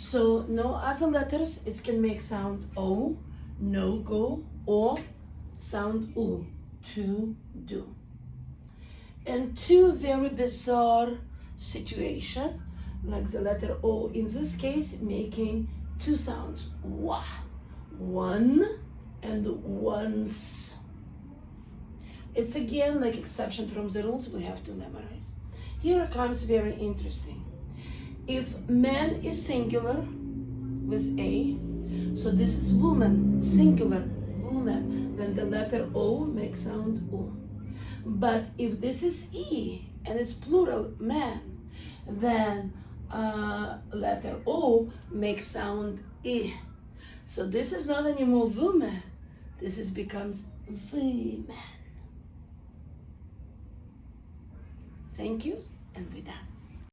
So no other letters, it can make sound O, no go, or sound U, to do. And two very bizarre situation, like the letter O in this case, making two sounds, wah, one and once. It's again like exception from the rules we have to memorize. Here comes very interesting. If man is singular with A, so this is woman, singular, woman, then the letter O makes sound U. But if this is E and it's plural, man, then letter O makes sound I. So this is not anymore woman, this is becomes women. Thank you, and with that.